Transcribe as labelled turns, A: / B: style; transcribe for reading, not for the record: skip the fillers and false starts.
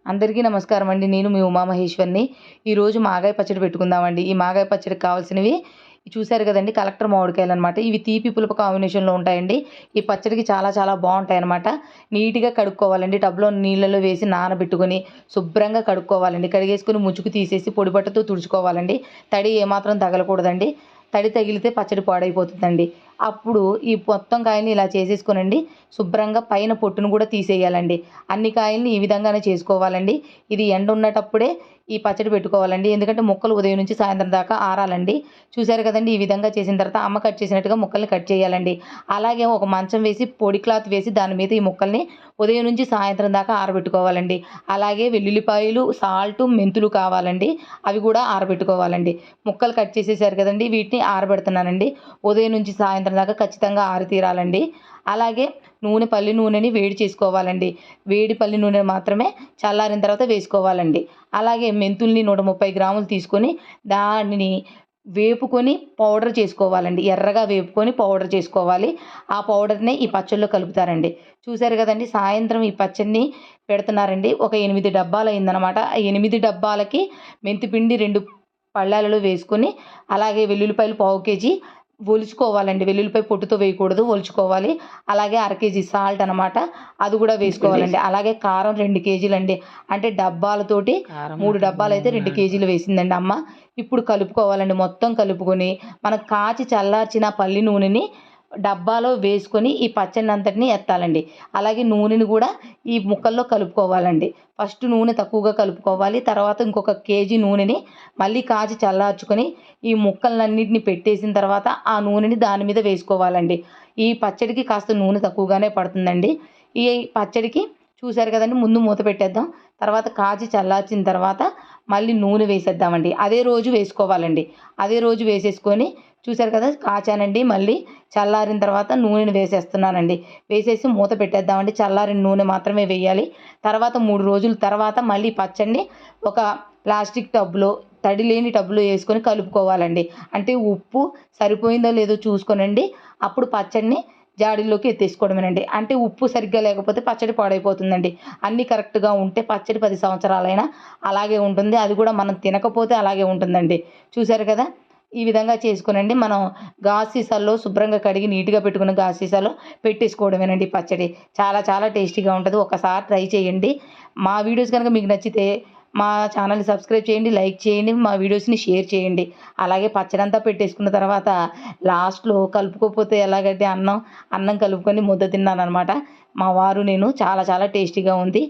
A: అందరికీ నమస్కారం అండి. నేను మీ ఉమామహేశ్వరిని. ఈరోజు మాగాయ పచ్చడి పెట్టుకుందామండి. ఈ మాగాయ పచ్చడికి కావాల్సినవి చూసారు కదండీ! కలెక్టర్ మామిడికాయలనమాట. ఇవి తీపి, పులుపు కాంబినేషన్‌లో ఉంటాయండి. ఈ పచ్చడికి చాలా చాలా బావుంటాయనమాట. నీట్‌గా కడుక్కోవాలండి. టబ్‌లో నీళ్ళలో వేసి నానబెట్టుకొని శుభ్రంగా కడుక్కోవాలండి. కడిగేసుకొని ముచుకు తీసేసి పొడి బట్టతో తుడుచుకోవాలండి. తడి ఏమాత్రం తగలకూడదండి. తడి తగిలితే పచ్చడి పాడైపోతుందండి. అప్పుడు ఈ మొత్తం కాయని ఇలా చేసేసుకోనండి శుభ్రంగా పైన పొట్టును కూడా తీసేయాలండి. అన్ని కాయల్ని ఈ విధంగానే చేసుకోవాలండి. ఇది ఎండ ఉన్నటప్పుడే ఈ పచ్చడి పెట్టుకోవాలండి. ఎందుకంటే ముక్కలు ఉదయం నుంచి సాయంత్రం దాకా ఆరాలండి. చూసారు కదండీ! ఈ విధంగా చేసిన తర్వాత అమ్మ కట్ చేసినట్టుగా ముక్కల్ని కట్ చేయాలండి. అలాగే ఒక మంచం వేసి పొడి క్లాత్ వేసి దాని మీద ఈ ముక్కల్ని ఉదయం నుంచి సాయంత్రం దాకా ఆరబెట్టుకోవాలండి. అలాగే వెల్లుల్లిపాయలు, సాల్టు, మెంతులు కావాలండి. అవి కూడా ఆరబెట్టుకోవాలండి. ముక్కలు కట్ చేసేసారు కదండీ! వీటిని ఆరబెడుతున్నానండి. ఉదయం నుంచి సాయంత్రం దాకా ఖచ్చితంగా ఆరితీరాలండి. అలాగే పల్లి నూనెని వేడి చేసుకోవాలండి. వేడి పల్లి నూనె మాత్రమే చల్లారిన తర్వాత వేసుకోవాలండి. అలాగే మెంతుల్ని 130 గ్రాములు తీసుకొని దానిని వేపుకొని పౌడర్ చేసుకోవాలండి. ఎర్రగా వేపుకొని పౌడర్ చేసుకోవాలి. ఆ పౌడర్‌నే ఈ పచ్చడిలో కలుపుతారండి. చూసారు కదండీ! సాయంత్రం ఈ పచ్చడిని పెడుతున్నారండి. ఒక 8 డబ్బాలయిందనమాట. ఆ 8 డబ్బాలకి మెంతిపిండి 2 పళ్ళాలలో వేసుకొని, అలాగే వెల్లుల్లిపాయలు పావు కేజీ ఒలుచుకోవాలండి. వెల్లుల్లిపాయ పొట్టుతో వేయకూడదు, ఒలుచుకోవాలి. అలాగే అర కేజీ సాల్ట్ అనమాట. అది కూడా వేసుకోవాలండి. అలాగే కారం 2 కేజీలండి. అంటే డబ్బాలతోటి 3 డబ్బాలైతే 2 కేజీలు వేసిందండి అమ్మ. ఇప్పుడు కలుపుకోవాలండి. మొత్తం కలుపుకొని మనం కాచి చల్లార్చిన పల్లి నూనెని డబ్బాలో వేసుకొని ఈ పచ్చడినంతటిని ఎత్తాలండి. అలాగే నూనెని కూడా ఈ ముక్కల్లో కలుపుకోవాలండి. ఫస్ట్ నూనె తక్కువగా కలుపుకోవాలి. తర్వాత ఇంకొక కేజీ నూనెని మళ్ళీ కాచి చల్లార్చుకొని ఈ ముక్కలన్నిటిని పెట్టేసిన తర్వాత ఆ నూనెని దాని మీద వేసుకోవాలండి. ఈ పచ్చడికి కాస్త నూనె తక్కువగానే పడుతుందండి. ఈ పచ్చడికి చూసారు కదండీ! ముందు మూత పెట్టేద్దాం. తర్వాత కాచి చల్లార్చిన తర్వాత మళ్ళీ నూనె వేసేద్దామండి. అదే రోజు వేసుకోవాలండి. అదే రోజు వేసేసుకొని చూసారు కదా! కాచానండి. మళ్ళీ చల్లారిన తర్వాత నూనెని వేసేస్తున్నానండి. వేసేసి మూత పెట్టేద్దామండి. చల్లారిన నూనె మాత్రమే వేయాలి. తర్వాత 3 రోజుల తర్వాత మళ్ళీ పచ్చడిని ఒక ప్లాస్టిక్ టబ్‌లో తడి లేని టబ్‌లో వేసుకొని కలుపుకోవాలండి. అంటే ఉప్పు సరిపోయిందో లేదో చూసుకోనండి. అప్పుడు పచ్చడిని జాడీల్లోకి ఎత్తేసుకోవడమేనండి. అంటే ఉప్పు సరిగ్గా లేకపోతే పచ్చడి పాడైపోతుందండి. అన్నీ కరెక్ట్‌గా ఉంటే పచ్చడి 10 సంవత్సరాలైనా అలాగే ఉంటుంది. అది కూడా మనం తినకపోతే అలాగే ఉంటుందండి. చూసారు కదా! ఈ విధంగా చేసుకొనండి మనం గాజు సీసాల్లో శుభ్రంగా కడిగి నీట్‌గా పెట్టుకున్న గాజు సీసాలో పెట్టేసుకోవడమేనండి పచ్చడి. చాలా చాలా టేస్టీగా ఉంటది. ఒకసారి ట్రై చేయండి. మా వీడియోస్ గనుక మీకు నచ్చితే మా ఛానల్‌ని సబ్స్క్రైబ్ చేయండి, లైక్ చేయండి, మా వీడియోస్‌ని షేర్ చేయండి. అలాగే పచ్చడంతా పెట్టేసుకున్న తర్వాత లాస్ట్‌లో కలుపుకోకపోతే ఎలాగంటే అన్నం కలుపుకొని ముద్ద తిన్నాననమాట. మా వారు నేను చాలా చాలా టేస్టీగా ఉంది.